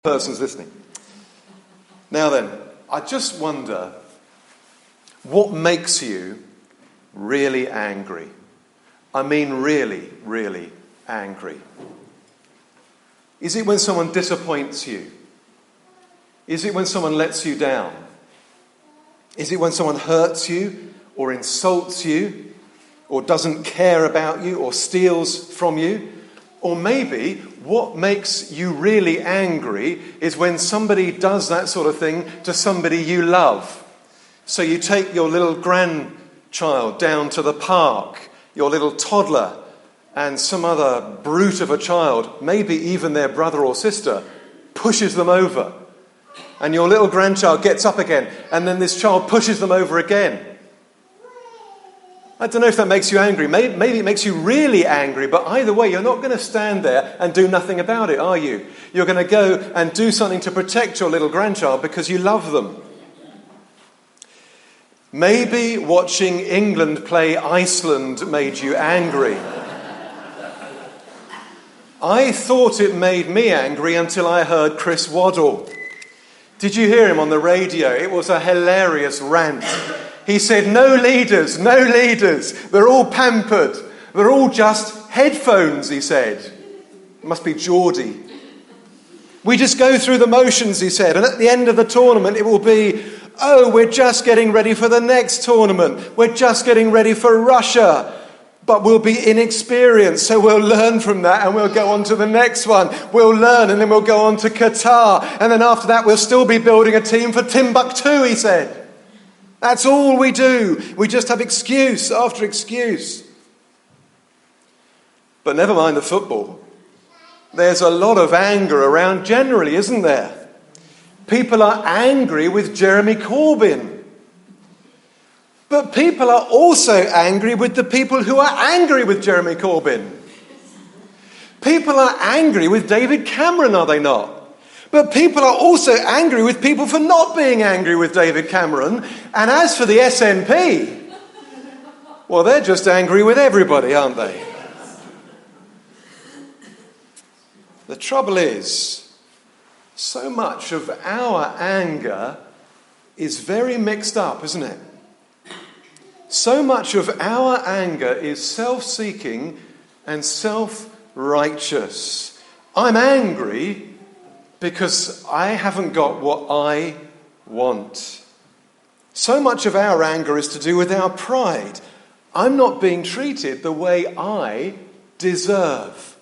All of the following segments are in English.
Person's listening. Now then, I just wonder what makes you really angry. I mean really, really angry. Is it when someone disappoints you? Is it when someone lets you down? Is it when someone hurts you or insults you or doesn't care about you or steals from you? Or maybe what makes you really angry is when somebody does that sort of thing to somebody you love. So you take your little grandchild down to the park, your little toddler, and some other brute of a child, maybe even their brother or sister, pushes them over. And your little grandchild gets up again, and then this child pushes them over again. I don't know if that makes you angry. Maybe it makes you really angry, but either way, you're not going to stand there and do nothing about it, are you? You're going to go and do something to protect your little grandchild because you love them. Maybe watching England play Iceland made you angry. I thought it made me angry until I heard Chris Waddle. Did you hear him on the radio? It was a hilarious rant. He said, no leaders, they're all pampered, they're all just headphones, he said. It must be Geordie. We just go through the motions, he said, and at the end of the tournament it will be, oh, we're just getting ready for the next tournament, we're just getting ready for Russia, but we'll be inexperienced, so we'll learn from that and we'll go on to the next one. We'll learn and then we'll go on to Qatar, and then after that we'll still be building a team for Timbuktu, he said. That's all we do. We just have excuse after excuse. But never mind the football. There's a lot of anger around generally, isn't there? People are angry with Jeremy Corbyn. But people are also angry with the people who are angry with Jeremy Corbyn. People are angry with David Cameron, are they not? But people are also angry with people for not being angry with David Cameron. And as for the SNP, well, they're just angry with everybody, aren't they? The trouble is, so much of our anger is very mixed up, isn't it? So much of our anger is self-seeking and self-righteous. I'm angry because I haven't got what I want. So much of our anger is to do with our pride. I'm not being treated the way I deserve.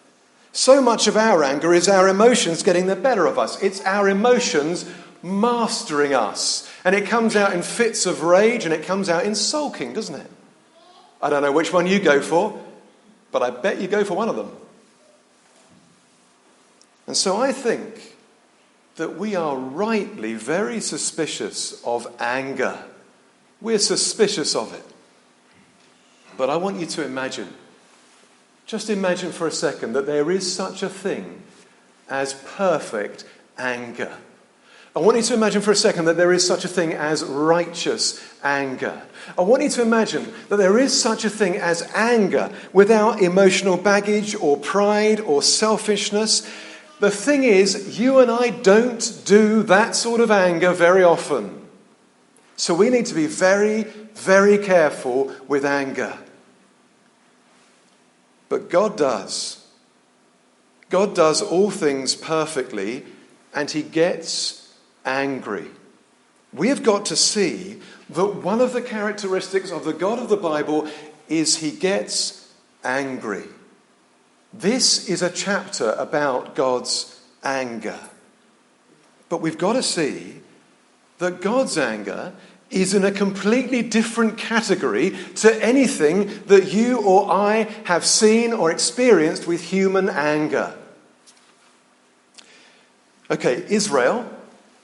So much of our anger is our emotions getting the better of us. It's our emotions mastering us. And it comes out in fits of rage and it comes out in sulking, doesn't it? I don't know which one you go for, but I bet you go for one of them. And so I think that we are rightly very suspicious of anger. We're suspicious of it. But I want you to imagine, just imagine for a second that there is such a thing as perfect anger. I want you to imagine for a second that there is such a thing as righteous anger. I want you to imagine that there is such a thing as anger without emotional baggage or pride or selfishness. The thing is, you and I don't do that sort of anger very often. So we need to be very, very careful with anger. But God does. God does all things perfectly, and he gets angry. We have got to see that one of the characteristics of the God of the Bible is he gets angry. This is a chapter about God's anger. But we've got to see that God's anger is in a completely different category to anything that you or I have seen or experienced with human anger. Okay, Israel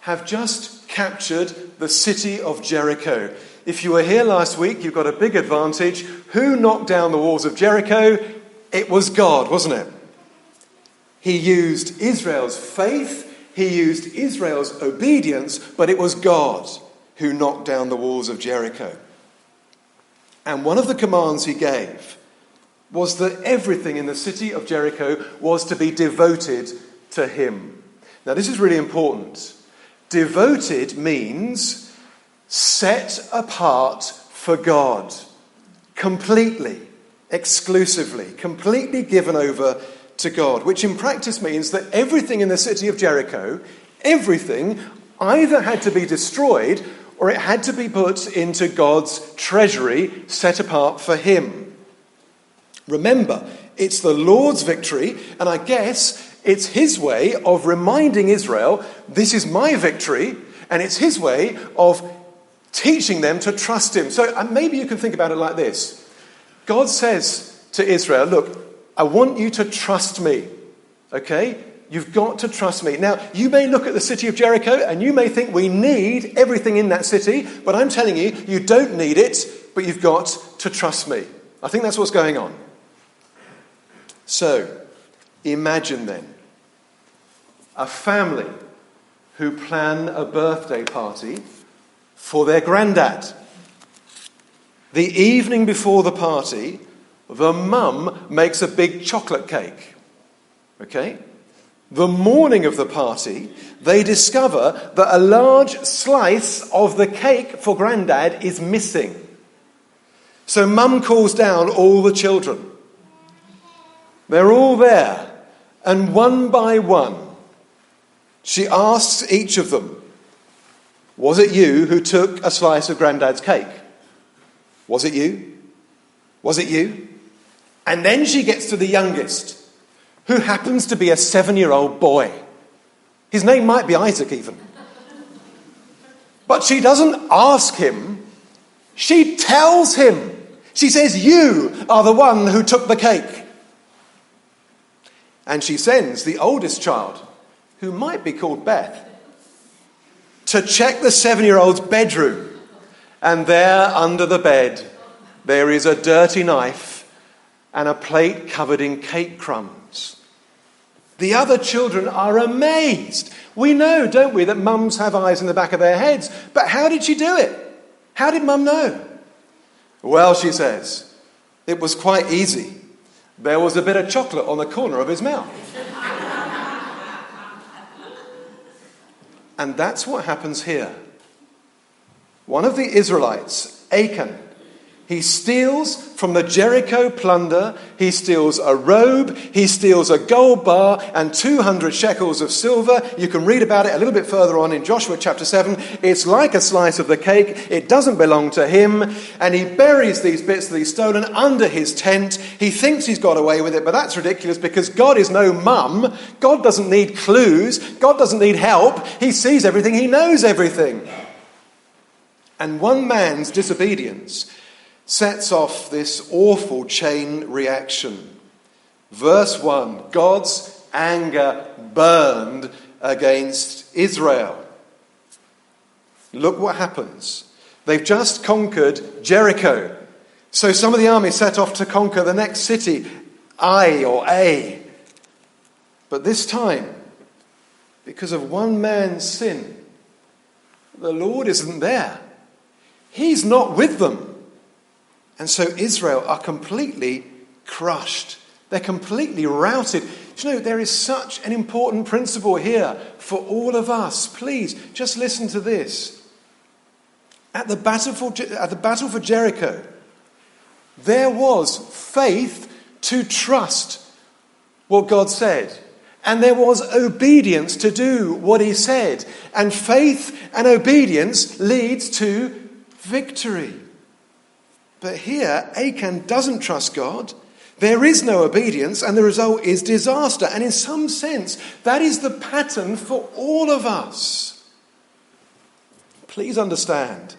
have just captured the city of Jericho. If you were here last week, you've got a big advantage. Who knocked down the walls of Jericho? It was God, wasn't it? He used Israel's faith, he used Israel's obedience, but it was God who knocked down the walls of Jericho. And one of the commands he gave was that everything in the city of Jericho was to be devoted to him. Now, this is really important. Devoted means set apart for God. Completely, exclusively, completely given over to God. Which in practice means that everything in the city of Jericho, everything either had to be destroyed or it had to be put into God's treasury set apart for him. Remember, it's the Lord's victory, and I guess it's his way of reminding Israel, this is my victory, and it's his way of teaching them to trust him. So maybe you can think about it like this. God says to Israel, look, I want you to trust me, okay? You've got to trust me. Now, you may look at the city of Jericho and you may think we need everything in that city, but I'm telling you, you don't need it, but you've got to trust me. I think that's what's going on. So, imagine then a family who plan a birthday party for their granddad. The evening before the party, the mum makes a big chocolate cake. Okay? The morning of the party, they discover that a large slice of the cake for Grandad is missing. So Mum calls down all the children. They're all there, and one by one, she asks each of them, was it you who took a slice of Grandad's cake? Was it you? Was it you? And then she gets to the youngest, who happens to be a 7-year-old boy. His name might be Isaac even. But she doesn't ask him. She tells him. She says, you are the one who took the cake. And she sends the oldest child, who might be called Beth, to check the 7-year-old's bedroom. And there under the bed, there is a dirty knife and a plate covered in cake crumbs. The other children are amazed. We know, don't we, that mums have eyes in the back of their heads. But how did she do it? How did Mum know? Well, she says, it was quite easy. There was a bit of chocolate on the corner of his mouth. And that's what happens here. One of the Israelites, Achan, he steals from the Jericho plunder. He steals a robe, he steals a gold bar and 200 shekels of silver. You can read about it a little bit further on in Joshua chapter 7. It's like a slice of the cake. It doesn't belong to him. And he buries these bits that he's stolen under his tent. He thinks he's got away with it, but that's ridiculous because God is no mum. God doesn't need clues. God doesn't need help. He sees everything. He knows everything. And one man's disobedience sets off this awful chain reaction. Verse 1, God's anger burned against Israel. Look what happens. They've just conquered Jericho. So some of the army set off to conquer the next city, Ai or A. But this time, because of one man's sin, the Lord isn't there. He's not with them. And so Israel are completely crushed. They're completely routed. You know, there is such an important principle here for all of us. Please, just listen to this. At the battle for Jericho, there was faith to trust what God said. And there was obedience to do what he said. And faith and obedience leads to victory. But here, Achan doesn't trust God. There is no obedience, and the result is disaster. And in some sense, that is the pattern for all of us. Please understand,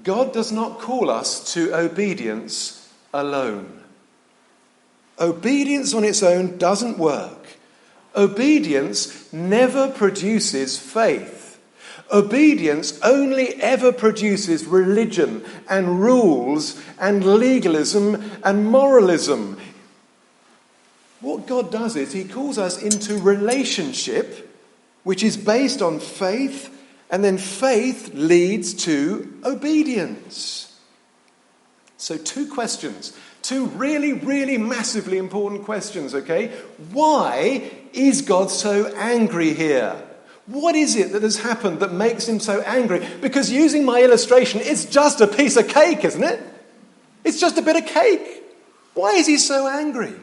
God does not call us to obedience alone. Obedience on its own doesn't work. Obedience never produces faith. Obedience only ever produces religion and rules and legalism and moralism. What God does is he calls us into relationship, which is based on faith, and then faith leads to obedience. So 2 questions, 2 really, really massively important questions, okay? Why is God so angry here? What is it that has happened that makes him so angry? Because using my illustration, it's just a piece of cake, isn't it? It's just a bit of cake. Why is he so angry?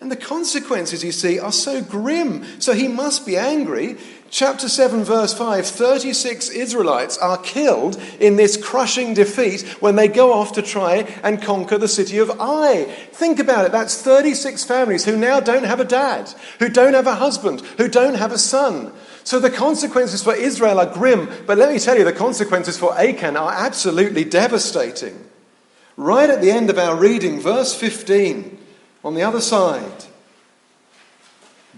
And the consequences, you see, are so grim. So he must be angry. Chapter 7, verse 5, 36 Israelites are killed in this crushing defeat when they go off to try and conquer the city of Ai. Think about it. That's 36 families who now don't have a dad, who don't have a husband, who don't have a son. So the consequences for Israel are grim. But let me tell you, the consequences for Achan are absolutely devastating. Right at the end of our reading, verse 15, on the other side,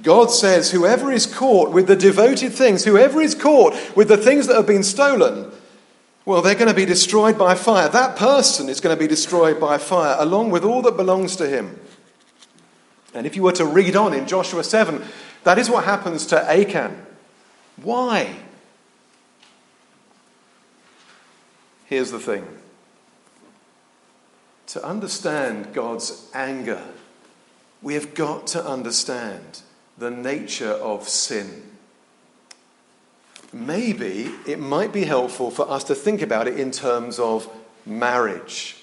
God says, whoever is caught with the devoted things, whoever is caught with the things that have been stolen, well, they're going to be destroyed by fire. That person is going to be destroyed by fire, along with all that belongs to him. And if you were to read on in Joshua 7, that is what happens to Achan. Why? Here's the thing. To understand God's anger, we have got to understand the nature of sin. Maybe it might be helpful for us to think about it in terms of marriage.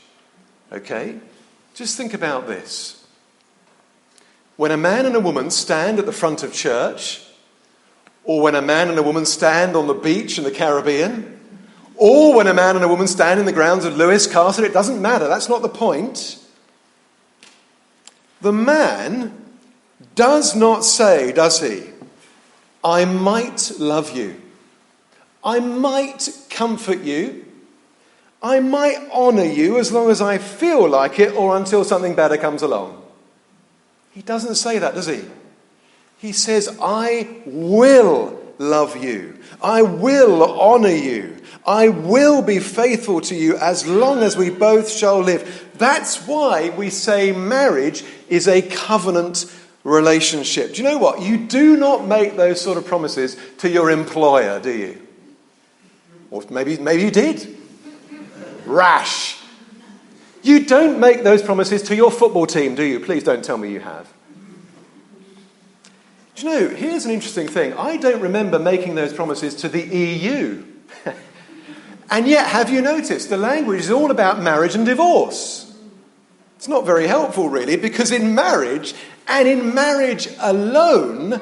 Okay? Just think about this. When a man and a woman stand at the front of church, or when a man and a woman stand on the beach in the Caribbean, or when a man and a woman stand in the grounds of Lewis Castle, it doesn't matter. That's not the point. The man does not say, does he, I might love you. I might comfort you. I might honour you as long as I feel like it or until something better comes along. He doesn't say that, does he? He says, I will love you. I will honour you. I will be faithful to you as long as we both shall live. That's why we say marriage is a covenant relationship. Do you know what? You do not make those sort of promises to your employer, do you? Or maybe you did. Rash. You don't make those promises to your football team, do you? Please don't tell me you have. Do you know, here's an interesting thing. I don't remember making those promises to the EU. And yet, have you noticed, the language is all about marriage and divorce. It's not very helpful, really, because in marriage, and in marriage alone,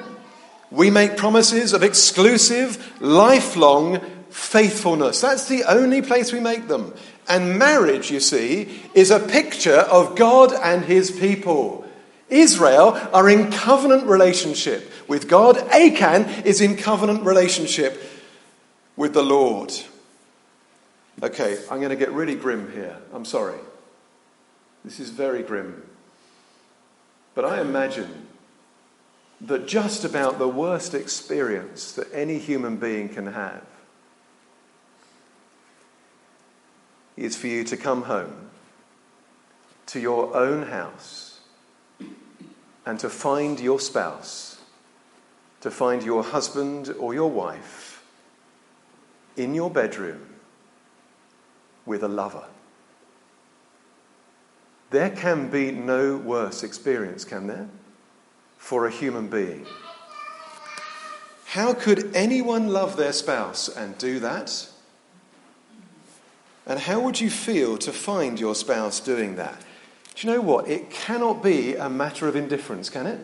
we make promises of exclusive, lifelong faithfulness. That's the only place we make them. And marriage, you see, is a picture of God and his people. Israel are in covenant relationship with God. Achan is in covenant relationship with the Lord. Okay, I'm going to get really grim here. I'm sorry. This is very grim. But I imagine that just about the worst experience that any human being can have is for you to come home to your own house and to find your spouse, to find your husband or your wife in your bedroom with a lover. There can be no worse experience, can there, for a human being? How could anyone love their spouse and do that? And how would you feel to find your spouse doing that? Do you know what? It cannot be a matter of indifference, can it?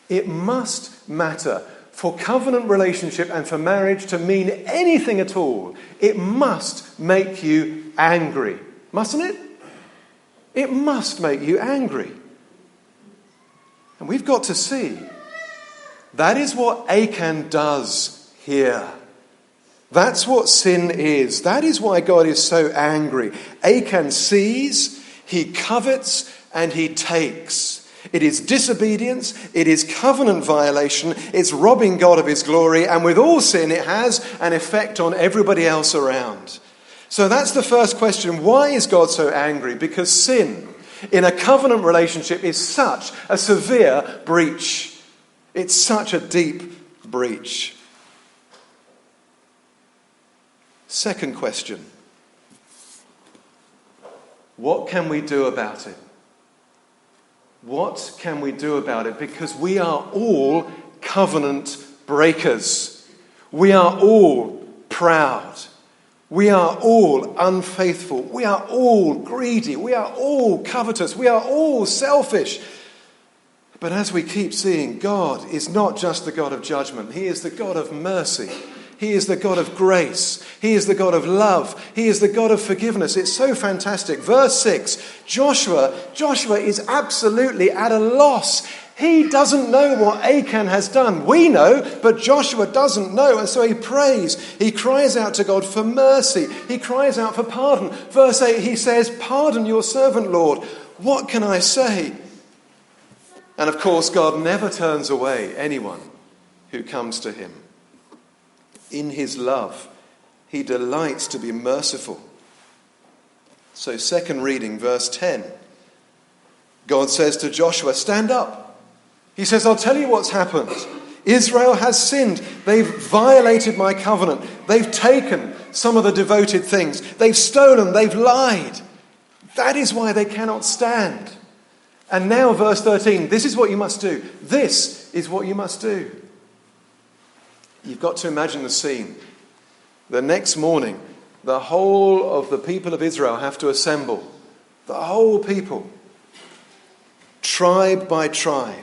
It must matter. For covenant relationship and for marriage to mean anything at all, it must make you angry. Mustn't it? It must make you angry. And we've got to see that is what Achan does here. That's what sin is. That is why God is so angry. Achan sees, he covets, and he takes. It is disobedience, it is covenant violation, it's robbing God of his glory, and with all sin it has an effect on everybody else around. So that's the first question. Why is God so angry? Because sin in a covenant relationship is such a severe breach. It's such a deep breach. Second question. What can we do about it? What can we do about it? Because we are all covenant breakers. We are all proud. We are all unfaithful. We are all greedy. We are all covetous. We are all selfish. But as we keep seeing, God is not just the God of judgment. He is the God of mercy. He is the God of grace. He is the God of love. He is the God of forgiveness. It's so fantastic. Verse 6, Joshua is absolutely at a loss. He doesn't know what Achan has done. We know, but Joshua doesn't know. And so he prays. He cries out to God for mercy. He cries out for pardon. Verse 8, he says, "Pardon your servant, Lord. What can I say?" And of course, God never turns away anyone who comes to him. In his love, he delights to be merciful. So second reading, verse 10. God says to Joshua, "Stand up." He says, "I'll tell you what's happened. Israel has sinned. They've violated my covenant. They've taken some of the devoted things. They've stolen. They've lied. That is why they cannot stand. And now, verse 13, this is what you must do. This is what you must do." You've got to imagine the scene. The next morning, the whole of the people of Israel have to assemble. The whole people. Tribe by tribe.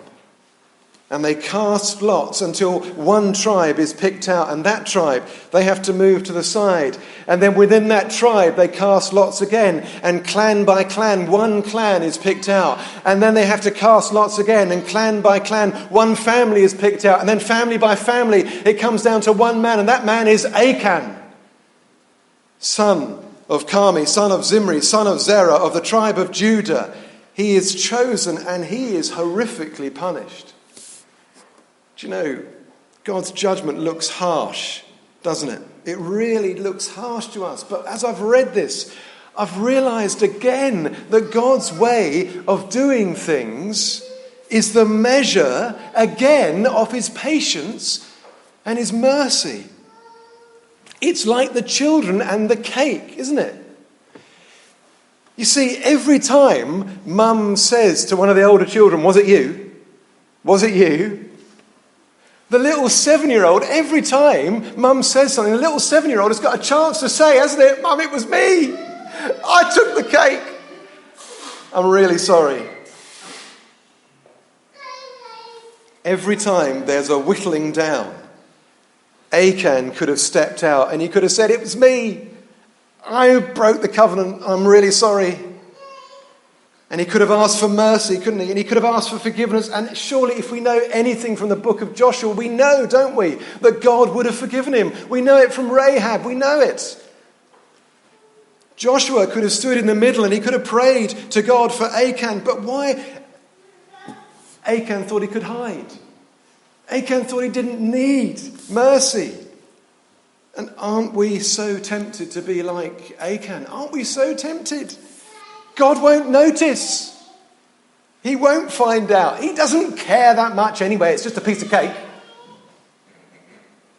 And they cast lots until one tribe is picked out. And that tribe, they have to move to the side. And then within that tribe, they cast lots again. And clan by clan, one clan is picked out. And then they have to cast lots again. And clan by clan, one family is picked out. And then family by family, it comes down to one man. And that man is Achan, son of Carmi, son of Zimri, son of Zerah, of the tribe of Judah. He is chosen and he is horrifically punished. Do you know, God's judgment looks harsh, doesn't it? It really looks harsh to us. But as I've read this, I've realized again that God's way of doing things is the measure, again, of his patience and his mercy. It's like the children and the cake, isn't it? You see, every time Mum says to one of the older children, "Was it you? Was it you?" The little 7-year-old, every time Mum says something, the little 7-year-old has got a chance to say, hasn't it? "Mum, it was me. I took the cake. I'm really sorry." Every time there's a whittling down, Achan could have stepped out and he could have said, "It was me. I broke the covenant. I'm really sorry." And he could have asked for mercy, couldn't he? And he could have asked for forgiveness. And surely if we know anything from the book of Joshua, we know, don't we, that God would have forgiven him. We know it from Rahab. We know it. Joshua could have stood in the middle and he could have prayed to God for Achan. But why? Achan thought he could hide. Achan thought he didn't need mercy. And aren't we so tempted to be like Achan? Aren't we so tempted? God won't notice. He won't find out. He doesn't care that much anyway. It's just a piece of cake.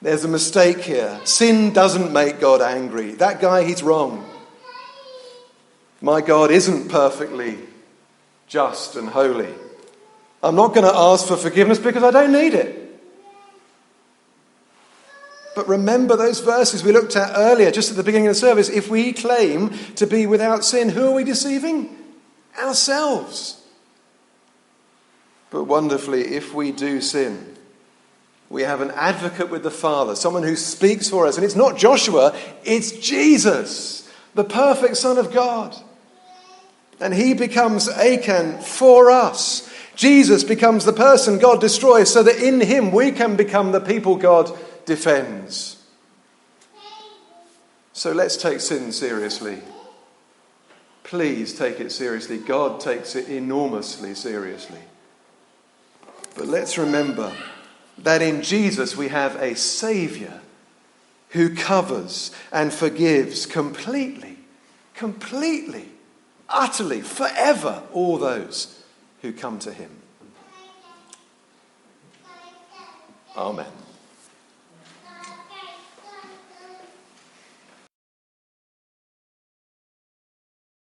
There's a mistake here. Sin doesn't make God angry. That guy, he's wrong. My God isn't perfectly just and holy. I'm not going to ask for forgiveness because I don't need it. But remember those verses we looked at earlier, just at the beginning of the service. If we claim to be without sin, who are we deceiving? Ourselves. But wonderfully, if we do sin, we have an advocate with the Father, someone who speaks for us. And it's not Joshua, it's Jesus, the perfect Son of God. And he becomes Achan for us. Jesus becomes the person God destroys so that in him we can become the people God defends. So let's take sin seriously. Please take it seriously. God takes it enormously seriously. But let's remember that in Jesus we have a Saviour who covers and forgives completely, utterly, forever all those who come to him. Amen.